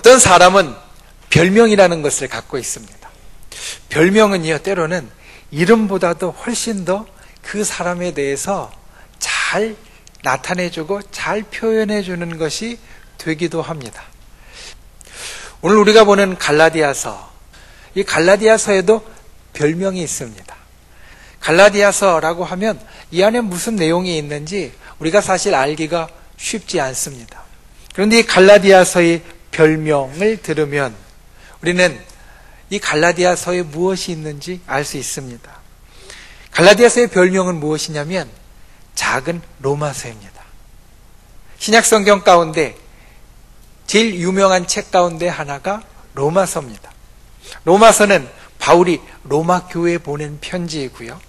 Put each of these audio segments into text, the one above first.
어떤 사람은 별명이라는 것을 갖고 있습니다. 별명은요, 때로는 이름보다도 훨씬 더 그 사람에 대해서 잘 나타내주고 잘 표현해주는 것이 되기도 합니다. 오늘 우리가 보는 갈라디아서, 이 갈라디아서에도 별명이 있습니다. 갈라디아서라고 하면 이 안에 무슨 내용이 있는지 우리가 사실 알기가 쉽지 않습니다. 그런데 이 갈라디아서의 별명을 들으면 우리는 이 갈라디아서에 무엇이 있는지 알 수 있습니다. 갈라디아서의 별명은 무엇이냐면 작은 로마서입니다. 신약성경 가운데 제일 유명한 책 가운데 하나가 로마서입니다. 로마서는 바울이 로마 교회에 보낸 편지이고요.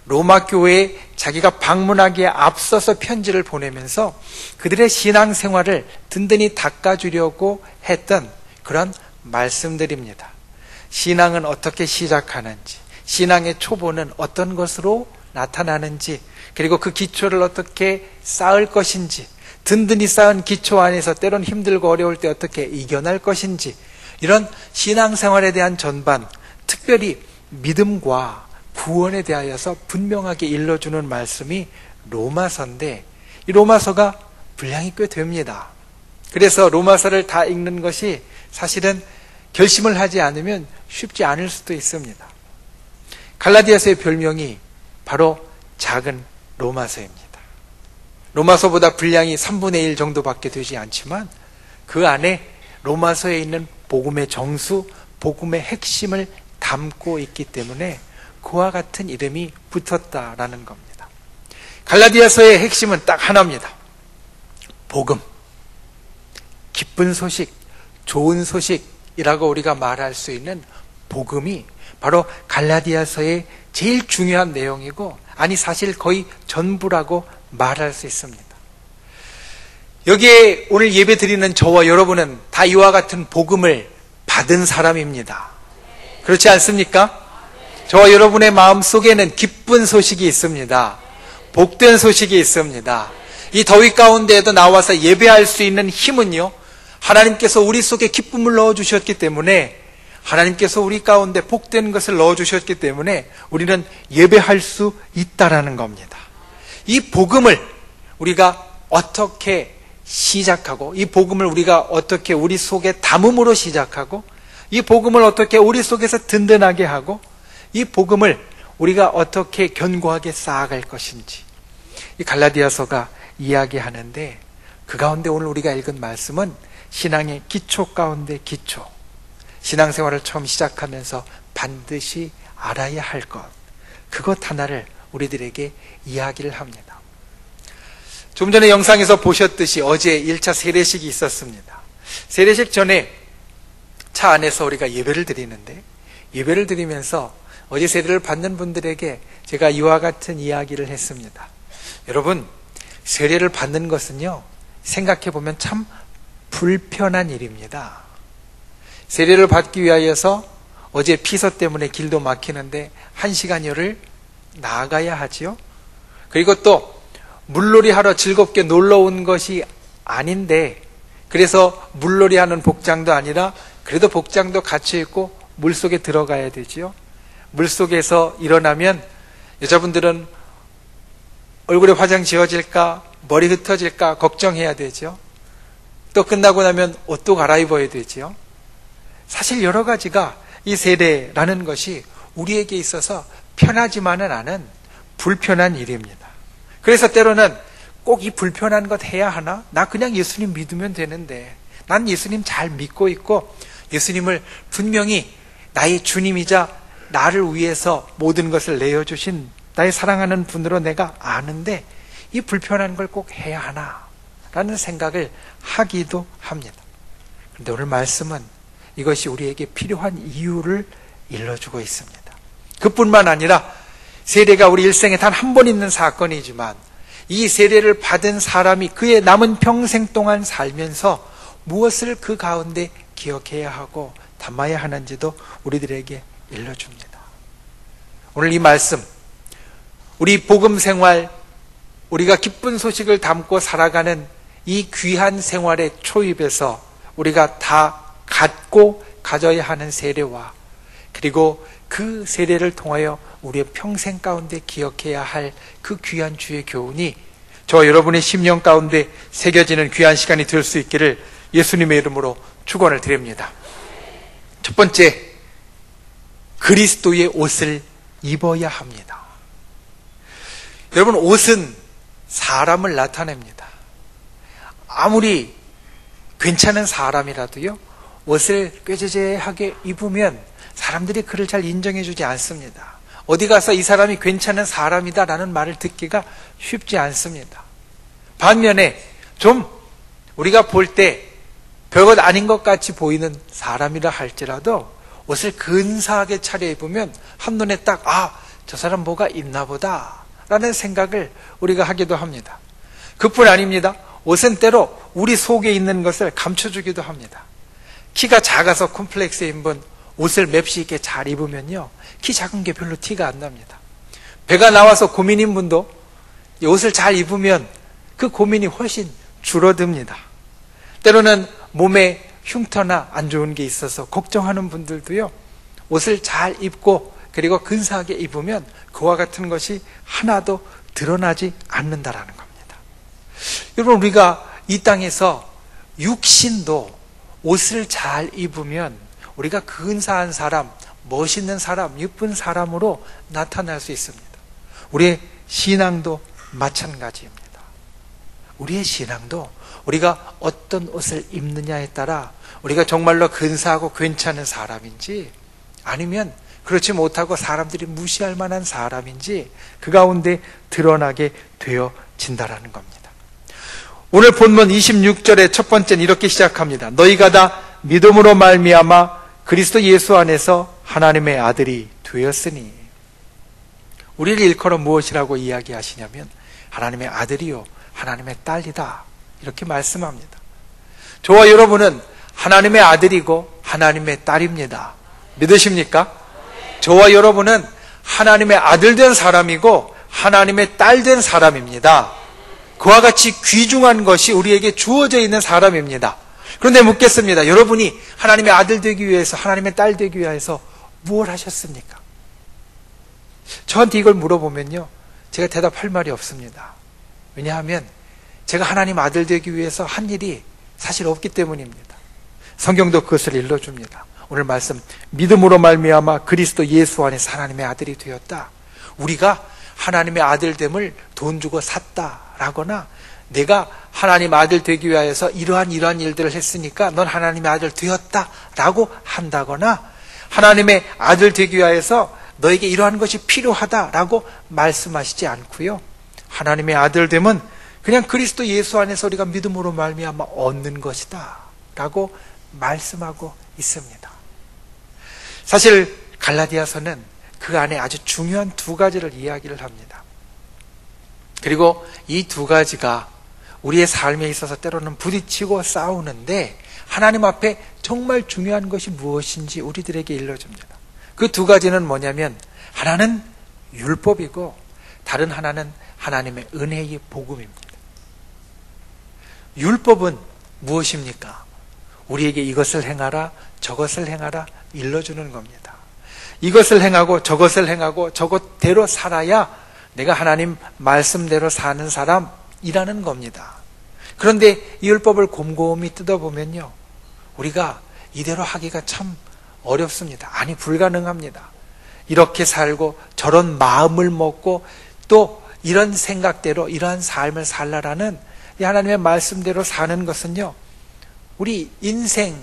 로마 교회에 자기가 방문하기에 앞서서 편지를 보내면서 그들의 신앙생활을 든든히 닦아주려고 했던 그런 말씀들입니다. 신앙은 어떻게 시작하는지, 신앙의 초보는 어떤 것으로 나타나는지, 그리고 그 기초를 어떻게 쌓을 것인지, 든든히 쌓은 기초 안에서 때론 힘들고 어려울 때 어떻게 이겨낼 것인지, 이런 신앙생활에 대한 전반, 특별히 믿음과 구원에 대하여서 분명하게 일러주는 말씀이 로마서인데, 이 로마서가 분량이 꽤 됩니다. 그래서 로마서를 다 읽는 것이 사실은 결심을 하지 않으면 쉽지 않을 수도 있습니다. 갈라디아서의 별명이 바로 작은 로마서입니다. 로마서보다 분량이 3분의 1 정도밖에 되지 않지만 그 안에 로마서에 있는 복음의 정수, 복음의 핵심을 담고 있기 때문에 그와 같은 이름이 붙었다라는 겁니다. 갈라디아서의 핵심은 딱 하나입니다. 복음, 기쁜 소식, 좋은 소식이라고 우리가 말할 수 있는 복음이 바로 갈라디아서의 제일 중요한 내용이고, 아니 사실 거의 전부라고 말할 수 있습니다. 여기에 오늘 예배 드리는 저와 여러분은 다 이와 같은 복음을 받은 사람입니다. 그렇지 않습니까? 저와 여러분의 마음속에는 기쁜 소식이 있습니다. 복된 소식이 있습니다. 이 더위 가운데에도 나와서 예배할 수 있는 힘은요, 하나님께서 우리 속에 기쁨을 넣어주셨기 때문에, 하나님께서 우리 가운데 복된 것을 넣어주셨기 때문에 우리는 예배할 수 있다라는 겁니다. 이 복음을 우리가 어떻게 시작하고, 이 복음을 우리가 어떻게 우리 속에 담음으로 시작하고, 이 복음을 어떻게 우리 속에서 든든하게 하고, 이 복음을 우리가 어떻게 견고하게 쌓아갈 것인지, 이 갈라디아서가 이야기하는데, 그 가운데 오늘 우리가 읽은 말씀은 신앙의 기초 가운데 기초, 신앙생활을 처음 시작하면서 반드시 알아야 할 것, 그것 하나를 우리들에게 이야기를 합니다. 좀 전에 영상에서 보셨듯이 어제 1차 세례식이 있었습니다. 세례식 전에 차 안에서 우리가 예배를 드리는데, 예배를 드리면서 어제 세례를 받는 분들에게 제가 이와 같은 이야기를 했습니다. 여러분, 세례를 받는 것은요, 생각해보면 참 불편한 일입니다. 세례를 받기 위하여서 어제 피서 때문에 길도 막히는데 1시간여를 나가야 하지요. 그리고 또 물놀이 하러 즐겁게 놀러 온 것이 아닌데, 그래서 물놀이 하는 복장도 아니라 그래도 복장도 갖춰 입고 물속에 들어가야 되지요. 물속에서 일어나면 여자분들은 얼굴에 화장 지워질까, 머리 흩어질까 걱정해야 되죠. 또 끝나고 나면 옷도 갈아입어야 되지요. 사실 여러 가지가 이 세례라는 것이 우리에게 있어서 편하지만은 않은 불편한 일입니다. 그래서 때로는 꼭 이 불편한 것 해야 하나? 나 그냥 예수님 믿으면 되는데, 난 예수님 잘 믿고 있고 예수님을 분명히 나의 주님이자 나를 위해서 모든 것을 내어주신 나의 사랑하는 분으로 내가 아는데 이 불편한 걸 꼭 해야 하나? 라는 생각을 하기도 합니다. 그런데 오늘 말씀은 이것이 우리에게 필요한 이유를 일러주고 있습니다. 그뿐만 아니라 세례가 우리 일생에 단 한 번 있는 사건이지만 이 세례를 받은 사람이 그의 남은 평생 동안 살면서 무엇을 그 가운데 기억해야 하고 담아야 하는지도 우리들에게 일러줍니다. 오늘 이 말씀, 우리 복음 생활, 우리가 기쁜 소식을 담고 살아가는 이 귀한 생활의 초입에서 우리가 다 갖고 가져야 하는 세례와 그리고 그 세례를 통하여 우리의 평생 가운데 기억해야 할 그 귀한 주의 교훈이 저와 여러분의 심령 가운데 새겨지는 귀한 시간이 될 수 있기를 예수님의 이름으로 축원을 드립니다. 첫 번째, 그리스도의 옷을 입어야 합니다. 여러분, 옷은 사람을 나타냅니다. 아무리 괜찮은 사람이라도요, 옷을 꾀죄죄하게 입으면 사람들이 그를 잘 인정해 주지 않습니다. 어디 가서 이 사람이 괜찮은 사람이다 라는 말을 듣기가 쉽지 않습니다. 반면에 좀 우리가 볼 때 별것 아닌 것 같이 보이는 사람이라 할지라도 옷을 근사하게 차려입으면 한눈에 딱 저 사람 뭐가 있나 보다 라는 생각을 우리가 하기도 합니다. 그뿐 아닙니다. 옷은 때로 우리 속에 있는 것을 감춰주기도 합니다. 키가 작아서 콤플렉스인 분 옷을 맵시 있게 잘 입으면요, 키 작은 게 별로 티가 안 납니다. 배가 나와서 고민인 분도 이 옷을 잘 입으면 그 고민이 훨씬 줄어듭니다. 때로는 몸에 흉터나 안 좋은 게 있어서 걱정하는 분들도요, 옷을 잘 입고 그리고 근사하게 입으면 그와 같은 것이 하나도 드러나지 않는다라는 겁니다. 여러분, 우리가 이 땅에서 육신도 옷을 잘 입으면 우리가 근사한 사람, 멋있는 사람, 예쁜 사람으로 나타날 수 있습니다. 우리의 신앙도 마찬가지입니다. 우리의 신앙도 우리가 어떤 옷을 입느냐에 따라 우리가 정말로 근사하고 괜찮은 사람인지 아니면 그렇지 못하고 사람들이 무시할 만한 사람인지 그 가운데 드러나게 되어진다라는 겁니다. 오늘 본문 26절의 첫 번째는 이렇게 시작합니다. 너희가 다 믿음으로 말미암아 그리스도 예수 안에서 하나님의 아들이 되었으니. 우리를 일컬어 무엇이라고 이야기하시냐면 하나님의 아들이요 하나님의 딸이다 이렇게 말씀합니다. 저와 여러분은 하나님의 아들이고 하나님의 딸입니다. 믿으십니까? 저와 여러분은 하나님의 아들 된 사람이고 하나님의 딸 된 사람입니다. 그와 같이 귀중한 것이 우리에게 주어져 있는 사람입니다. 그런데 묻겠습니다. 여러분이 하나님의 아들 되기 위해서, 하나님의 딸 되기 위해서 무엇을 하셨습니까? 저한테 이걸 물어보면요, 제가 대답할 말이 없습니다. 왜냐하면 제가 하나님 아들 되기 위해서 한 일이 사실 없기 때문입니다. 성경도 그것을 일러줍니다. 오늘 말씀, 믿음으로 말미암아 그리스도 예수 안에서 하나님의 아들이 되었다. 우리가 하나님의 아들됨을 돈 주고 샀다라거나 내가 하나님 아들 되기 위해서 이러한 일들을 했으니까 넌 하나님의 아들 되었다라고 한다거나 하나님의 아들 되기 위해서 너에게 이러한 것이 필요하다라고 말씀하시지 않고요. 하나님의 아들됨은 그냥 그리스도 예수 안에서 우리가 믿음으로 말미암아 얻는 것이다 라고 말씀하고 있습니다. 사실 갈라디아서는 그 안에 아주 중요한 두 가지를 이야기를 합니다. 그리고 이 두 가지가 우리의 삶에 있어서 때로는 부딪히고 싸우는데 하나님 앞에 정말 중요한 것이 무엇인지 우리들에게 일러줍니다. 그 두 가지는 뭐냐면 하나는 율법이고 다른 하나는 하나님의 은혜의 복음입니다. 율법은 무엇입니까? 우리에게 이것을 행하라, 저것을 행하라 일러주는 겁니다. 이것을 행하고 저것을 행하고 저것대로 살아야 내가 하나님 말씀대로 사는 사람이라는 겁니다. 그런데 이 율법을 곰곰이 뜯어보면요, 우리가 이대로 하기가 참 어렵습니다. 아니, 불가능합니다. 이렇게 살고 저런 마음을 먹고 또 이런 생각대로 이러한 삶을 살라라는 이 하나님의 말씀대로 사는 것은요, 우리 인생,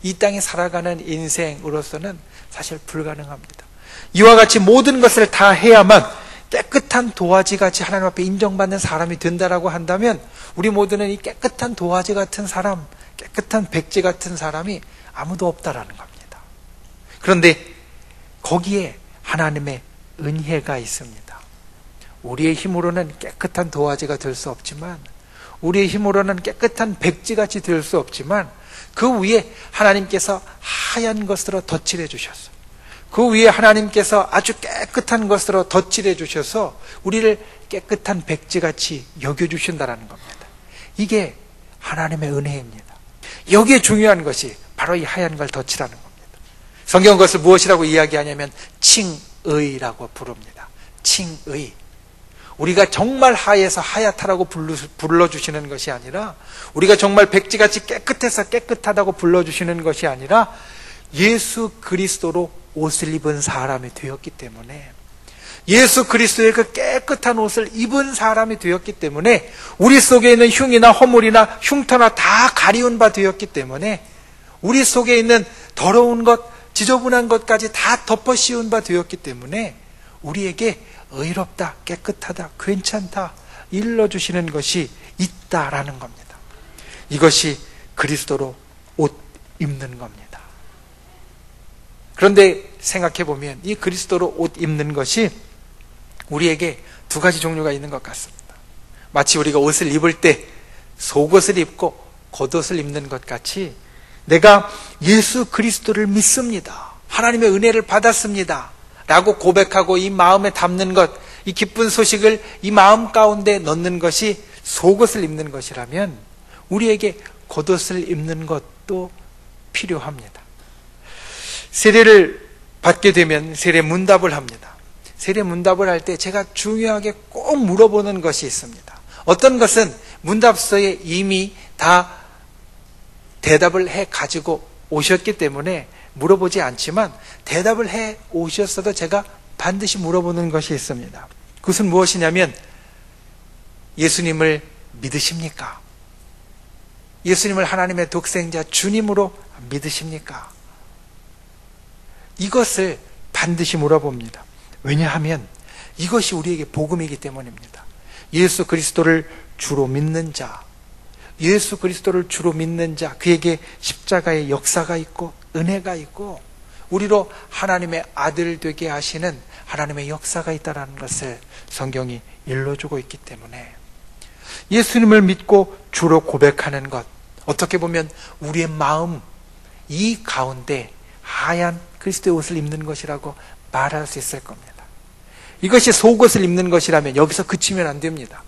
이 땅에 살아가는 인생으로서는 사실 불가능합니다. 이와 같이 모든 것을 다 해야만 깨끗한 도화지같이 하나님 앞에 인정받는 사람이 된다라고 한다면 우리 모두는 이 깨끗한 도화지 같은 사람, 깨끗한 백지 같은 사람이 아무도 없다라는 겁니다. 그런데 거기에 하나님의 은혜가 있습니다. 우리의 힘으로는 깨끗한 도화지가 될 수 없지만, 우리의 힘으로는 깨끗한 백지같이 될 수 없지만 그 위에 하나님께서 하얀 것으로 덧칠해 주셨어요. 그 위에 하나님께서 아주 깨끗한 것으로 덧칠해 주셔서 우리를 깨끗한 백지같이 여겨주신다는 겁니다. 이게 하나님의 은혜입니다. 여기에 중요한 것이 바로 이 하얀 걸 덧칠하는 겁니다. 성경은 그것을 무엇이라고 이야기하냐면 칭의라고 부릅니다. 칭의. 우리가 정말 하얘서 하얗다라고 불러주시는 것이 아니라, 우리가 정말 백지같이 깨끗해서 깨끗하다고 불러주시는 것이 아니라, 예수 그리스도로 옷을 입은 사람이 되었기 때문에, 예수 그리스도의 그 깨끗한 옷을 입은 사람이 되었기 때문에, 우리 속에 있는 흉이나 허물이나 흉터나 다 가리운 바 되었기 때문에, 우리 속에 있는 더러운 것, 지저분한 것까지 다 덮어 씌운 바 되었기 때문에 우리에게 의롭다, 깨끗하다, 괜찮다 일러주시는 것이 있다라는 겁니다. 이것이 그리스도로 옷 입는 겁니다. 그런데 생각해보면 이 그리스도로 옷 입는 것이 우리에게 두 가지 종류가 있는 것 같습니다. 마치 우리가 옷을 입을 때 속옷을 입고 겉옷을 입는 것 같이, 내가 예수 그리스도를 믿습니다, 하나님의 은혜를 받았습니다 라고 고백하고 이 마음에 담는 것, 이 기쁜 소식을 이 마음 가운데 넣는 것이 속옷을 입는 것이라면, 우리에게 겉옷을 입는 것도 필요합니다. 세례를 받게 되면 세례 문답을 합니다. 세례 문답을 할 때 제가 중요하게 꼭 물어보는 것이 있습니다. 어떤 것은 문답서에 이미 다 대답을 해 가지고 오셨기 때문에 물어보지 않지만, 대답을 해 오셨어도 제가 반드시 물어보는 것이 있습니다. 그것은 무엇이냐면, 예수님을 믿으십니까? 예수님을 하나님의 독생자 주님으로 믿으십니까? 이것을 반드시 물어봅니다. 왜냐하면 이것이 우리에게 복음이기 때문입니다. 예수 그리스도를 주로 믿는 자, 예수 그리스도를 주로 믿는 자, 그에게 십자가의 역사가 있고 은혜가 있고 우리로 하나님의 아들 되게 하시는 하나님의 역사가 있다는 것을 성경이 일러주고 있기 때문에, 예수님을 믿고 주로 고백하는 것, 어떻게 보면 우리의 마음 이 가운데 하얀 그리스도의 옷을 입는 것이라고 말할 수 있을 겁니다. 이것이 속옷을 입는 것이라면 여기서 그치면 안 됩니다.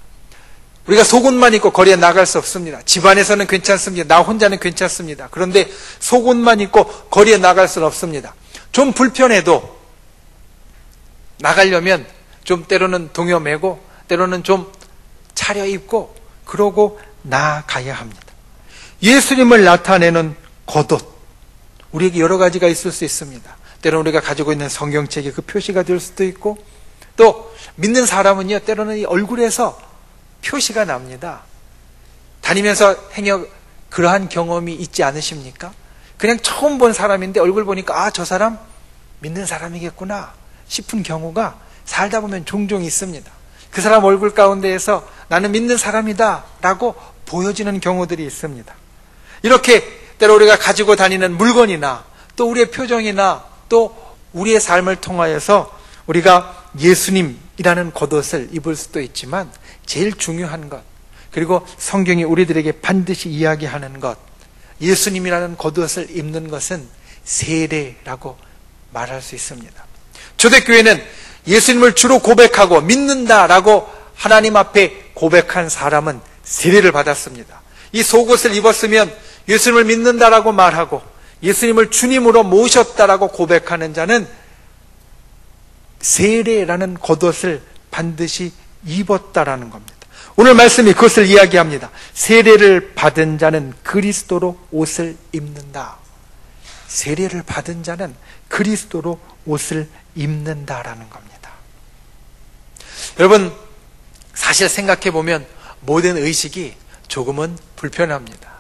우리가 속옷만 입고 거리에 나갈 수 없습니다. 집안에서는 괜찮습니다. 나 혼자는 괜찮습니다. 그런데 속옷만 입고 거리에 나갈 수는 없습니다. 좀 불편해도 나가려면 좀 때로는 동여매고 때로는 좀 차려입고 그러고 나가야 합니다. 예수님을 나타내는 겉옷, 우리에게 여러 가지가 있을 수 있습니다. 때로는 우리가 가지고 있는 성경책이 그 표시가 될 수도 있고, 또 믿는 사람은요, 때로는 이 얼굴에서 표시가 납니다. 다니면서 행여 그러한 경험이 있지 않으십니까? 그냥 처음 본 사람인데 얼굴 보니까 아, 저 사람 믿는 사람이겠구나 싶은 경우가 살다 보면 종종 있습니다. 그 사람 얼굴 가운데에서 나는 믿는 사람이다 라고 보여지는 경우들이 있습니다. 이렇게 때로 우리가 가지고 다니는 물건이나 또 우리의 표정이나 또 우리의 삶을 통하여서 우리가 예수님이라는 겉옷을 입을 수도 있지만, 제일 중요한 것, 그리고 성경이 우리들에게 반드시 이야기하는 것, 예수님이라는 겉옷을 입는 것은 세례라고 말할 수 있습니다. 초대교회는 예수님을 주로 고백하고 믿는다라고 하나님 앞에 고백한 사람은 세례를 받았습니다. 이 속옷을 입었으면 예수님을 믿는다라고 말하고 예수님을 주님으로 모셨다라고 고백하는 자는 세례라는 겉옷을 반드시 입었다라는 겁니다. 오늘 말씀이 그것을 이야기합니다. 세례를 받은 자는 그리스도로 옷을 입는다. 세례를 받은 자는 그리스도로 옷을 입는다라는 겁니다. 여러분, 사실 생각해보면 모든 의식이 조금은 불편합니다.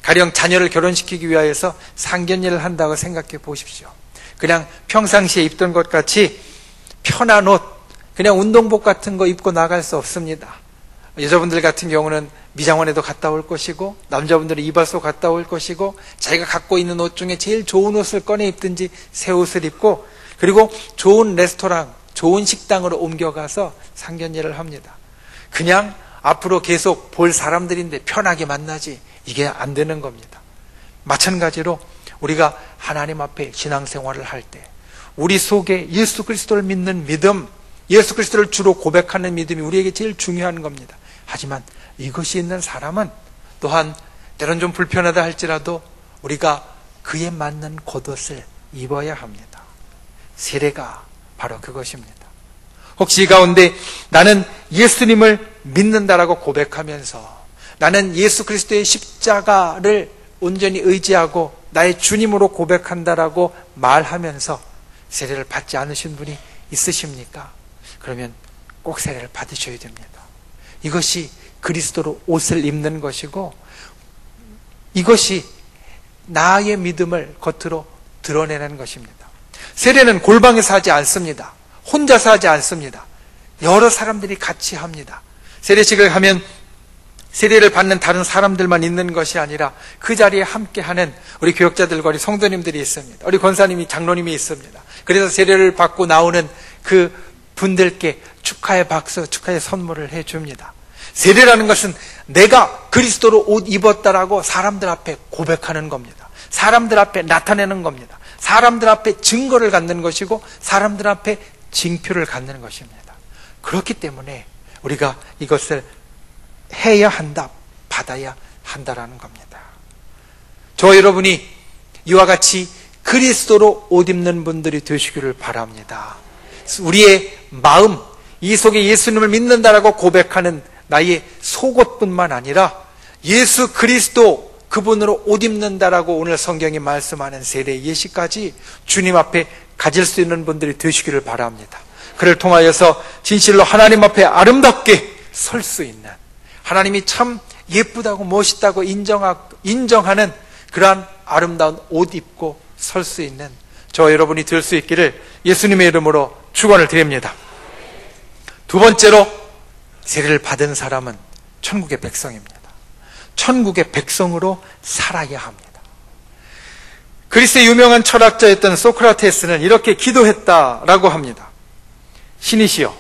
가령 자녀를 결혼시키기 위해서 상견례를 한다고 생각해 보십시오. 그냥 평상시에 입던 것 같이 편한 옷, 그냥 운동복 같은 거 입고 나갈 수 없습니다. 여자분들 같은 경우는 미장원에도 갔다 올 것이고, 남자분들은 이발소 갔다 올 것이고, 자기가 갖고 있는 옷 중에 제일 좋은 옷을 꺼내 입든지 새 옷을 입고, 그리고 좋은 레스토랑, 좋은 식당으로 옮겨가서 상견례를 합니다. 그냥 앞으로 계속 볼 사람들인데 편하게 만나지, 이게 안 되는 겁니다. 마찬가지로 우리가 하나님 앞에 신앙생활을 할 때 우리 속에 예수 그리스도를 믿는 믿음, 예수 그리스도를 주로 고백하는 믿음이 우리에게 제일 중요한 겁니다. 하지만 이것이 있는 사람은 또한 때론 좀 불편하다 할지라도 우리가 그에 맞는 겉옷을 입어야 합니다. 세례가 바로 그것입니다. 혹시 이 가운데 나는 예수님을 믿는다라고 고백하면서 나는 예수 그리스도의 십자가를 온전히 의지하고 나의 주님으로 고백한다라고 말하면서 세례를 받지 않으신 분이 있으십니까? 그러면 꼭 세례를 받으셔야 됩니다. 이것이 그리스도로 옷을 입는 것이고 이것이 나의 믿음을 겉으로 드러내는 것입니다. 세례는 골방에서 하지 않습니다. 혼자서 하지 않습니다. 여러 사람들이 같이 합니다. 세례식을 하면 세례를 받는 다른 사람들만 있는 것이 아니라 그 자리에 함께하는 우리 교역자들과 우리 성도님들이 있습니다. 우리 권사님이 장로님이 있습니다. 그래서 세례를 받고 나오는 그 분들께 축하의 박수, 축하의 선물을 해줍니다. 세례라는 것은 내가 그리스도로 옷 입었다라고 사람들 앞에 고백하는 겁니다. 사람들 앞에 나타내는 겁니다. 사람들 앞에 증거를 갖는 것이고 사람들 앞에 징표를 갖는 것입니다. 그렇기 때문에 우리가 이것을 해야 한다, 받아야 한다라는 겁니다. 저와 여러분이 이와 같이 그리스도로 옷 입는 분들이 되시기를 바랍니다. 우리의 마음, 이 속에 예수님을 믿는다라고 고백하는 나의 속옷뿐만 아니라 예수 그리스도 그분으로 옷 입는다라고 오늘 성경이 말씀하는 세례 예시까지 주님 앞에 가질 수 있는 분들이 되시기를 바랍니다. 그를 통하여서 진실로 하나님 앞에 아름답게 설 수 있는, 하나님이 참 예쁘다고 멋있다고 인정하는 그러한 아름다운 옷 입고 설 수 있는 저와 여러분이 될 수 있기를 예수님의 이름으로 축원을 드립니다. 두 번째로 세례를 받은 사람은 천국의 백성입니다. 천국의 백성으로 살아야 합니다. 그리스의 유명한 철학자였던 소크라테스는 이렇게 기도했다라고 합니다. 신이시여,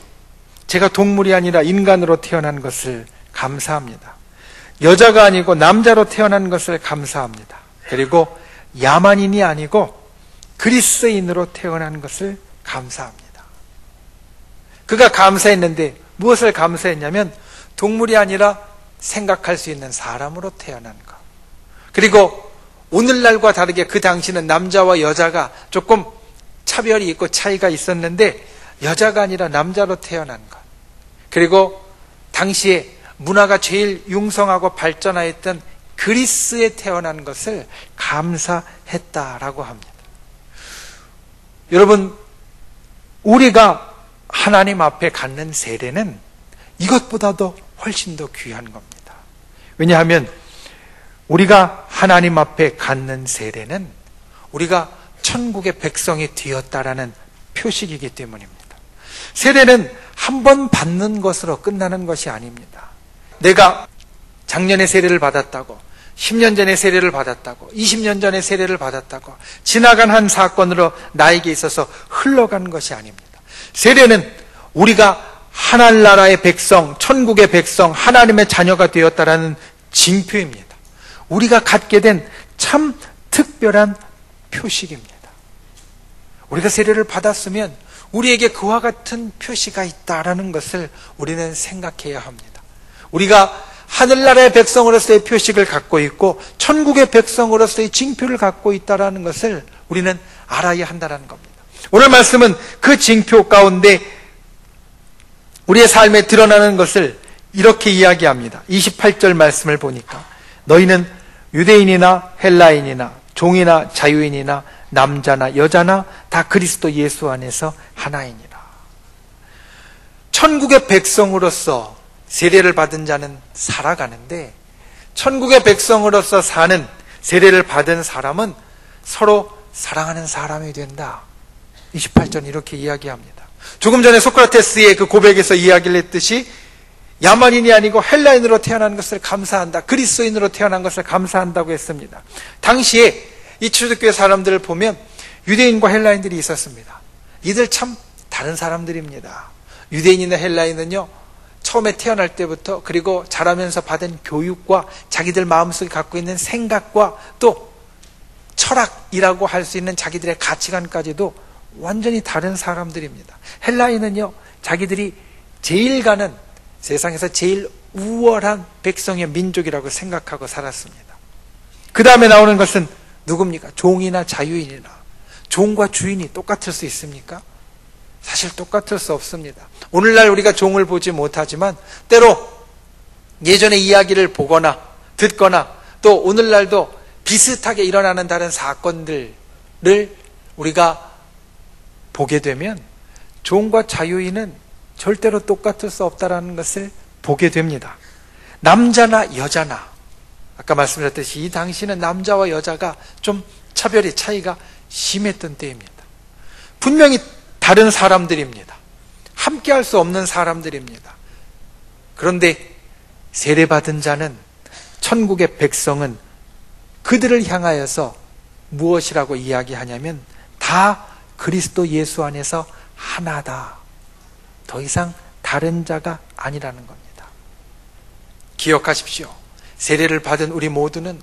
제가 동물이 아니라 인간으로 태어난 것을 감사합니다. 여자가 아니고 남자로 태어난 것을 감사합니다. 그리고 야만인이 아니고 그리스인으로 태어난 것을 감사합니다. 그가 감사했는데 무엇을 감사했냐면 동물이 아니라 생각할 수 있는 사람으로 태어난 것. 그리고 오늘날과 다르게 그 당시는 남자와 여자가 조금 차별이 있고 차이가 있었는데 여자가 아니라 남자로 태어난 것. 그리고 당시에 문화가 제일 융성하고 발전하였던 그리스에 태어난 것을 감사했다라고 합니다. 여러분, 우리가 하나님 앞에 갖는 세례는 이것보다도 훨씬 더 귀한 겁니다. 왜냐하면 우리가 하나님 앞에 갖는 세례는 우리가 천국의 백성이 되었다라는 표식이기 때문입니다. 세례는 한 번 받는 것으로 끝나는 것이 아닙니다. 내가 작년에 세례를 받았다고, 10년 전에 세례를 받았다고, 20년 전에 세례를 받았다고 지나간 한 사건으로 나에게 있어서 흘러간 것이 아닙니다. 세례는 우리가 하늘나라의 백성, 천국의 백성, 하나님의 자녀가 되었다라는 징표입니다. 우리가 갖게 된 참 특별한 표식입니다. 우리가 세례를 받았으면 우리에게 그와 같은 표시가 있다라는 것을 우리는 생각해야 합니다. 우리가 하늘나라의 백성으로서의 표식을 갖고 있고 천국의 백성으로서의 징표를 갖고 있다라는 것을 우리는 알아야 한다는 겁니다. 오늘 말씀은 그 징표 가운데 우리의 삶에 드러나는 것을 이렇게 이야기합니다. 28절 말씀을 보니까 너희는 유대인이나 헬라인이나 종이나 자유인이나 남자나 여자나 다 그리스도 예수 안에서 하나이니라. 천국의 백성으로서 세례를 받은 자는 살아가는데 천국의 백성으로서 사는 세례를 받은 사람은 서로 사랑하는 사람이 된다. 28절 이렇게 이야기합니다. 조금 전에 소크라테스의 그 고백에서 이야기를 했듯이 야만인이 아니고 헬라인으로 태어난 것을 감사한다. 그리스도인으로 태어난 것을 감사한다고 했습니다. 당시에 이 초대교회 사람들을 보면 유대인과 헬라인들이 있었습니다. 이들 참 다른 사람들입니다. 유대인이나 헬라인은요, 처음에 태어날 때부터 그리고 자라면서 받은 교육과 자기들 마음속에 갖고 있는 생각과 또 철학이라고 할 수 있는 자기들의 가치관까지도 완전히 다른 사람들입니다. 헬라인은요, 자기들이 제일 가는 세상에서 제일 우월한 백성의 민족이라고 생각하고 살았습니다. 그 다음에 나오는 것은 누굽니까? 종이나 자유인이나. 종과 주인이 똑같을 수 있습니까? 사실 똑같을 수 없습니다. 오늘날 우리가 종을 보지 못하지만 때로 예전의 이야기를 보거나 듣거나 또 오늘날도 비슷하게 일어나는 다른 사건들을 우리가 보게 되면 종과 자유인은 절대로 똑같을 수 없다는 것을 보게 됩니다. 남자나 여자나, 아까 말씀드렸듯이 이 당시는 남자와 여자가 좀 차별의 차이가 심했던 때입니다. 분명히 다른 사람들입니다. 함께 할 수 없는 사람들입니다. 그런데 세례받은 자는, 천국의 백성은 그들을 향하여서 무엇이라고 이야기하냐면 다 그리스도 예수 안에서 하나다. 더 이상 다른 자가 아니라는 겁니다. 기억하십시오. 세례를 받은 우리 모두는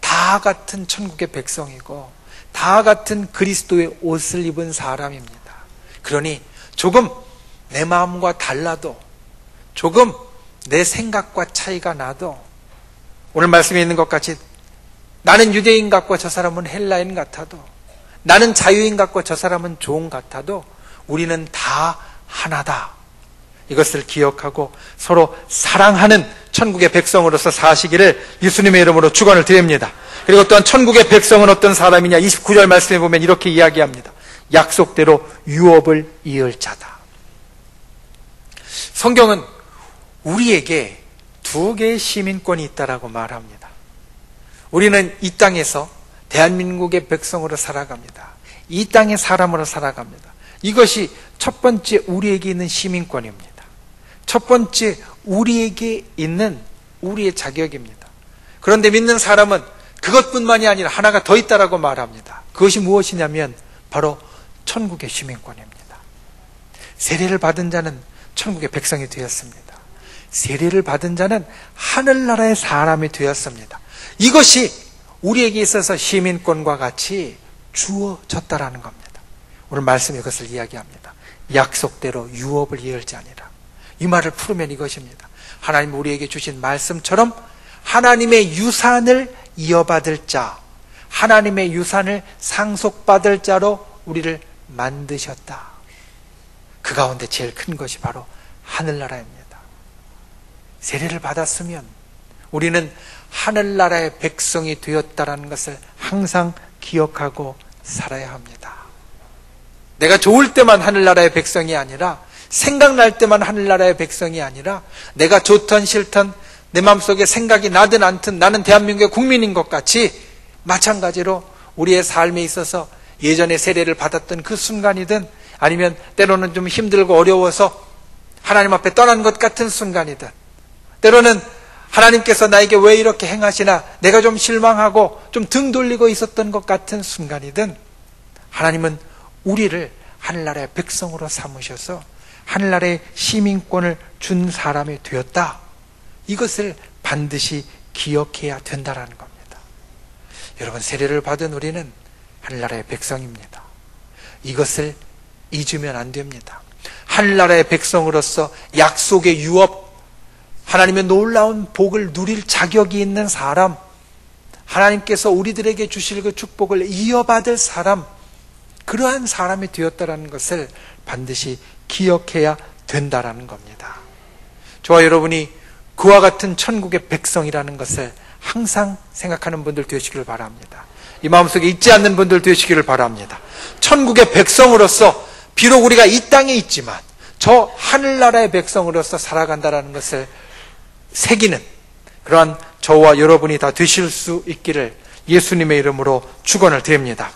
다 같은 천국의 백성이고 다 같은 그리스도의 옷을 입은 사람입니다. 그러니 조금 내 마음과 달라도, 조금 내 생각과 차이가 나도, 오늘 말씀에 있는 것 같이 나는 유대인 같고 저 사람은 헬라인 같아도, 나는 자유인 같고 저 사람은 종 같아도 우리는 다 하나다. 이것을 기억하고 서로 사랑하는 천국의 백성으로서 사시기를 예수님의 이름으로 축원을 드립니다. 그리고 또한 천국의 백성은 어떤 사람이냐, 29절 말씀에 보면 이렇게 이야기합니다. 약속대로 유업을 이을 자다. 성경은 우리에게 두 개의 시민권이 있다라고 말합니다. 우리는 이 땅에서 대한민국의 백성으로 살아갑니다. 이 땅의 사람으로 살아갑니다. 이것이 첫 번째 우리에게 있는 시민권입니다. 첫 번째 우리에게 있는 우리의 자격입니다. 그런데 믿는 사람은 그것뿐만이 아니라 하나가 더 있다라고 말합니다. 그것이 무엇이냐면 바로 천국의 시민권입니다. 세례를 받은 자는 천국의 백성이 되었습니다. 세례를 받은 자는 하늘나라의 사람이 되었습니다. 이것이 우리에게 있어서 시민권과 같이 주어졌다라는 겁니다. 오늘 말씀이 그것을 이야기합니다. 약속대로 유업을 이을 자니라. 이 말을 풀으면 이것입니다. 하나님 우리에게 주신 말씀처럼 하나님의 유산을 이어받을 자, 하나님의 유산을 상속받을 자로 우리를 만드셨다. 그 가운데 제일 큰 것이 바로 하늘나라입니다. 세례를 받았으면 우리는 하늘나라의 백성이 되었다라는 것을 항상 기억하고 살아야 합니다. 내가 좋을 때만 하늘나라의 백성이 아니라, 생각날 때만 하늘나라의 백성이 아니라, 내가 좋든 싫든 내 마음속에 생각이 나든 않든 나는 대한민국의 국민인 것 같이 마찬가지로 우리의 삶에 있어서 예전에 세례를 받았던 그 순간이든 아니면 때로는 좀 힘들고 어려워서 하나님 앞에 떠난 것 같은 순간이든, 때로는 하나님께서 나에게 왜 이렇게 행하시나 내가 좀 실망하고 좀 등 돌리고 있었던 것 같은 순간이든, 하나님은 우리를 하늘나라의 백성으로 삼으셔서 하늘나라의 시민권을 준 사람이 되었다. 이것을 반드시 기억해야 된다는 겁니다. 여러분, 세례를 받은 우리는 하늘나라의 백성입니다. 이것을 잊으면 안 됩니다. 하늘나라의 백성으로서 약속의 유업, 하나님의 놀라운 복을 누릴 자격이 있는 사람, 하나님께서 우리들에게 주실 그 축복을 이어받을 사람, 그러한 사람이 되었다는 것을 반드시 기억해야 된다는 겁니다. 저와 여러분이 그와 같은 천국의 백성이라는 것을 항상 생각하는 분들 되시기를 바랍니다. 이 마음속에 잊지 않는 분들 되시기를 바랍니다. 천국의 백성으로서 비록 우리가 이 땅에 있지만 저 하늘나라의 백성으로서 살아간다는 것을 새기는 그러한 저와 여러분이 다 되실 수 있기를 예수님의 이름으로 축원을 드립니다.